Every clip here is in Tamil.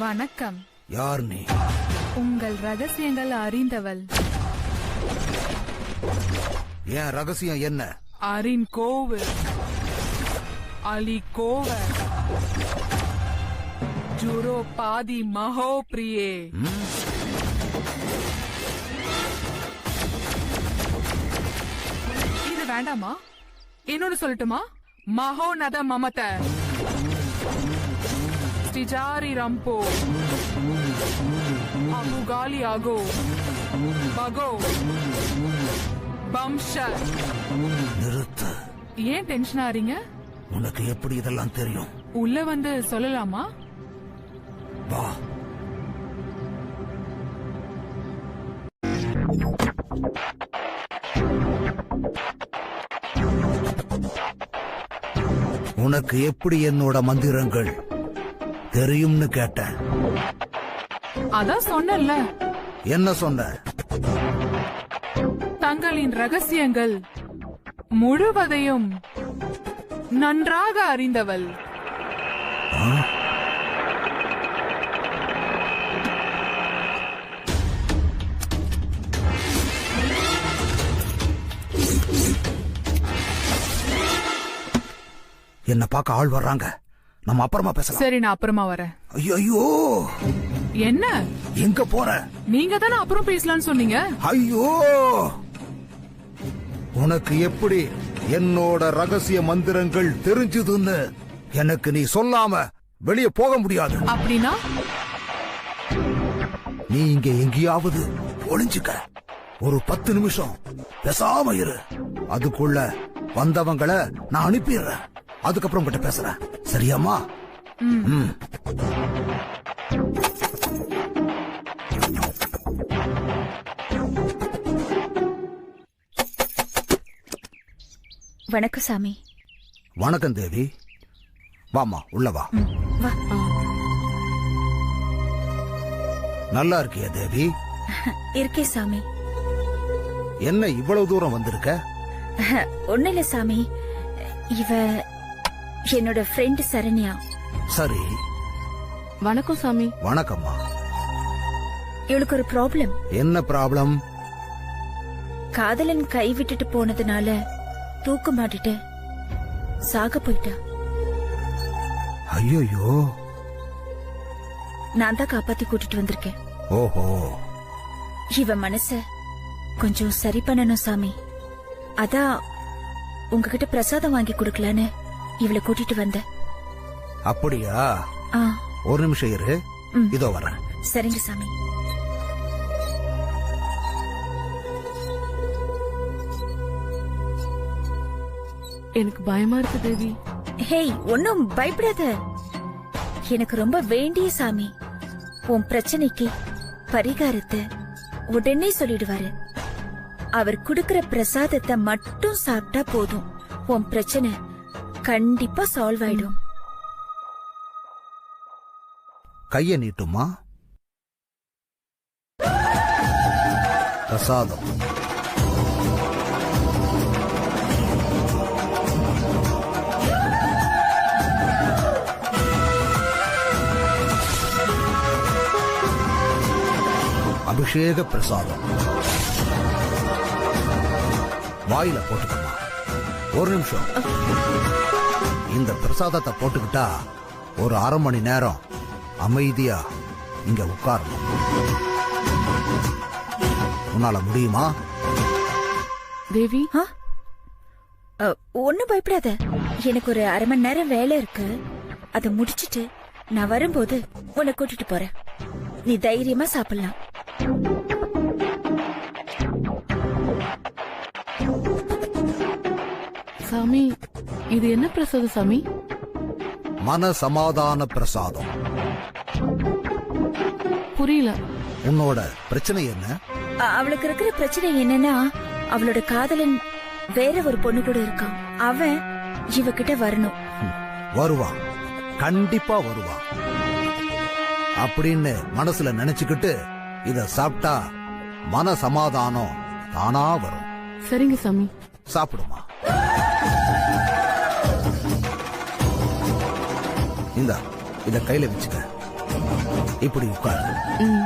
வணக்கம். யார் நீ? உங்கள் ரகசியங்கள் அறிந்தவள். என் ரகசியம் என்ன? அரின் கோவு, அலி கோவர், ஜுரோ பாதி மகோ பிரியே. இது வேண்டாமா? இன்னொன்னு சொல்லட்டுமா? மகோநத மமத ஸ்டிஜாரி ரம்போ அபுகாலி அகோ பகோ பம்ஷர். நிறுத்து. ஏன் டென்ஷன் ஆறீங்க? உனக்கு எப்படி இதெல்லாம் தெரியும்? உள்ள வந்து சொல்லலாமா? வா. உனக்கு எப்படி என்னோட மந்திரங்கள் தெரியும்னு கேட்டேன். அதான் சொன்னல. என்ன சொன்ன? தங்களின் ரகசியங்கள் முழுவதையும் நன்றாக அறிந்தவள். என்ன பார்க்க ஆள் வர்றாங்க. நம்ம அப்புறமா பேசலாம். சரி, நான் அப்புறமா வரேன். ஐயோ, என்ன எங்க போற? நீங்க தானே அப்புறம் பேசலாம்னு சொன்னீங்க. ஐயோ, உனக்கு எப்படி என்னோட ரகசிய மந்திரங்கள் தெரிஞ்சதுன்னு எனக்கு நீ சொல்லாம வெளியே போக முடியாது. அப்படின்னா நீ இங்க எங்கேயாவது ஒளிஞ்சுக்க. ஒரு 10 நிமிஷம் பேசாம இரு. அதுக்குள்ள வந்தவங்கள நான் அனுப்பிடுறேன். அதுக்கப்புறம் கிட்ட பேசுறேன். சரியாமா? வணக்கம் சாமி. வணக்கம் தேவி. வாமா, உள்ள வா. நல்லா இருக்கியா தேவி? இருக்கே சாமி. என்ன இவ்வளவு தூரம் வந்திருக்க? ஒண்ணு இல்ல சாமி, இவ என்னோட ஃப்ரெண்ட் சரண்யா. சரி. வணக்கம் சாமி. வணக்கம்மா. இவளுக்கு ஒரு ப்ராப்ளம். என்ன ப்ராப்ளம்? காதலன் கை விட்டுட்டு போனதுனால தூக்க மாட்டிட்டு சாக போயிட்டா. ஐயோ, நான் தான் காப்பாத்தி கூட்டிட்டு வந்திருக்கேன். ஓஹோ. இவ மனச கொஞ்சம் சரி பண்ணணும் சாமி. அதான் உங்ககிட்ட பிரசாதம் வாங்கி கொடுக்கலான்னு இவளை கூட்டிட்டு வந்த. அப்படியா? ஆ, ஒரு நிமிஷம் இரு, இதோ வரேன். சரிங்க சாமி. எனக்கு பயமா இருக்கு தேவி. ஹேய், ஒன்னும் பயப்படாத. எனக்கு ரொம்ப வேண்டிய சாமி உன் பிரச்சனைக்கு பரிகாரத்தை உடனே சொல்லிடுவாரு. அவர் குடுக்கிற பிரசாதத்தை மட்டும் சாப்பிட்டா போதும், உன் பிரச்சனை கண்டிப்பா சால்வ் ஆயிடும். கைய நீட்டுமா. பிரசாதம். அபிஷேக பிரசாதம். வாயில போட்டுக்கமா. ஒரு நிமிஷம். இந்த பிரசாதத்தை போட்டுக்கிட்டா ஒரு 1/2 மணி நேரம் அமைதியா இங்க உட்காரணும். உன்னால முடியுமா தேவி? ஒன்னும் பயப்படாத. எனக்கு ஒரு 1/2 மணி நேரம் வேலை இருக்கு. அதை முடிச்சிட்டு நான் வரும்போது உன்னை கூட்டிட்டு போறேன். நீ தைரியமா சாப்பிடலாம். சாமி, இது என்ன பிரசாதம் சாமி? மன சமாதான பிரசாதம். புரியல. உன்னோட பிரச்சனை என்ன? அவளுக்கு இருக்கிற பிரச்சனை என்னன்னா, அவளோட காதலன் வேற ஒரு பொண்ணு கூட இருக்கான். அவன் இவகிட்ட வரணும். வருவான், கண்டிப்பா வருவான். அப்படின்னு மனசுல நினைச்சுக்கிட்டு இத சாப்பிட்டா மன சமாதானம் தானா வரும். சரிங்க சாமி. சாப்பிடுமா. இந்த இத கையில வச்சுக்க. இப்படி உட்கார். ம்.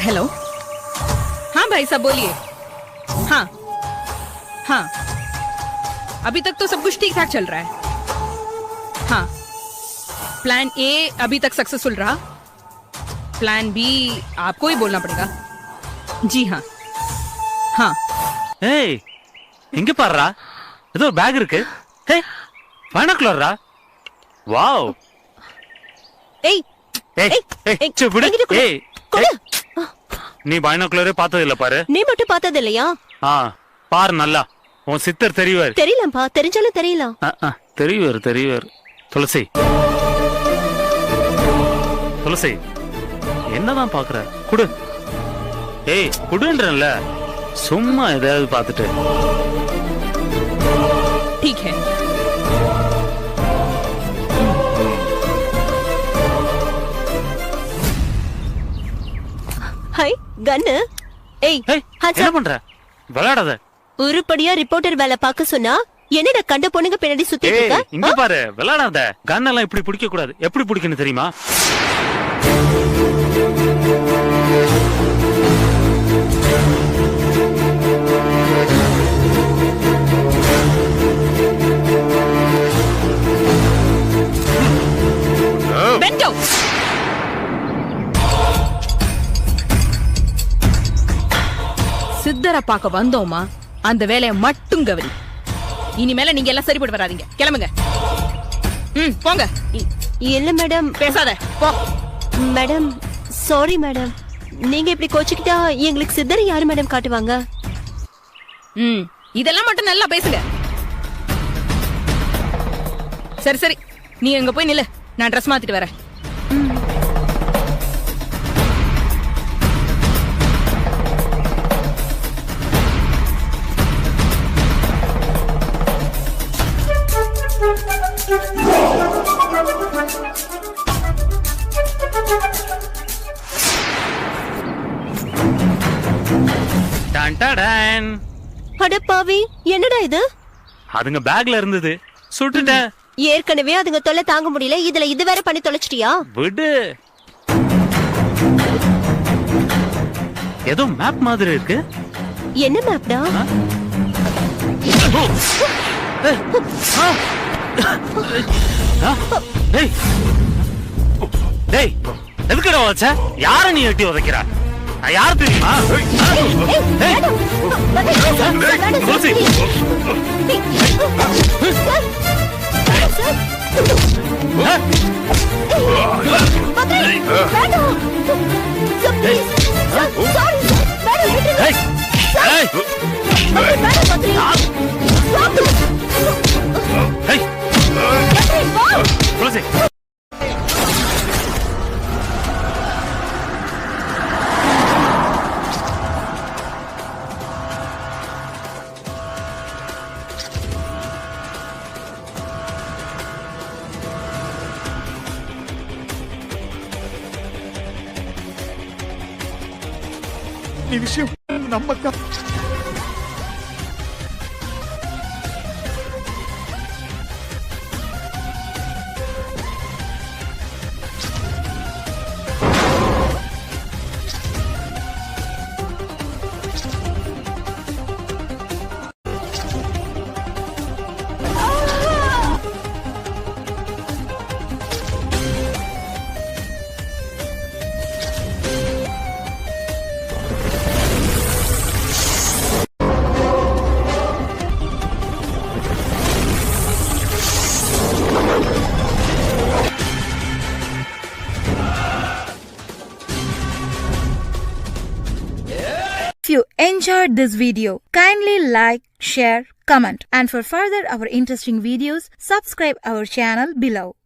हेलो, हाँ भाई साहब बोलिए। हाँ हाँ, अभी तक तो सब कुछ ठीक ठाक चल रहा है। हाँ, प्लान ए अभी तक सक्सेसफुल रहा, प्लान बी आपको ही बोलना पड़ेगा। जी हाँ हाँ। ஏய் எங்க பாருடா, ஏதோ ஒரு பேக் இருக்கு. ஏய் பைனாக்குலரா. வாவ். ஏய் ஏய் ஏய் சுபுடு. ஏய் நீ பைனாக்குலரே பார்த்தது இல்ல பாரு. நீ மட்டும் பார்த்தது இல்லையா? பாரு நல்லா, உன் சித்தர் தெரியவர். தெரியலப்பா, தெரிஞ்சாலும் தெரியலாம். தெரியவர் தெரியவர். துளசி துளசி என்னதான் பாக்குற? குடு. ஏய் குடுன்றல, சும்மா ஏதாவது பார்த்துட்டு. ठीक है। ஹை கன்னு. ஏய் ஏய் என்ன பண்ற? விளையாடாத. உருப்படியா ரிப்போர்ட்டர் வேலை பார்க்க சொன்னா என்னடா கண்ட பொண்ணுங்க பின்னாடி சுத்திட்டு ஏய் இருக்க? இங்க பாரு, விளையாடாத. கன் எல்லாம் இப்படி பிடிக்க கூடாது. எப்படி பிடிக்கணும் தெரியுமா? பெண்டோ. சித்தரை பார்க்க வந்தோமா, அந்த வேலையை மட்டும் கவனி. இனிமேல நீங்க எல்லாம் சரிப்பட்டு வராதீங்க. கிளம்புங்க. போங்க. இல்ல மேடம். பேசாத போ. மேடம் சாரி மேடம், நீங்க இப்படி கோச்சுக்கிட்டா எங்களுக்கு சித்தரை யாரு மேடம் காட்டுவாங்க? இதெல்லாம் மட்டும் நல்லா பேசுங்க. சரி சரி, நீ எங்க போய் நில்லு, நான் ட்ரெஸ் மாத்திட்டு வரேன். டான் டான். அட பாவி, என்னடா இது? அதுங்க பேக்ல இருந்தது, சுட்டுட்டேன். ஏற்கனவே அதுங்க தொல்லை தாங்க முடியல, இதுல இது வேற பண்ணி தொலைச்சிட்டியா? விடு. ஏதோ மேப் மாதிரி இருக்கு. என்ன மேப்டா? டேய் டேய், எதுக்குடா வச்ச? யார நீ எட்டி உதைக்கிறா? யார் தெரியுமா? துளசி. துளசி ఈ విషయం నమ్మక you enjoyed this video, kindly like, share, comment, and for further our interesting videos, subscribe our channel below.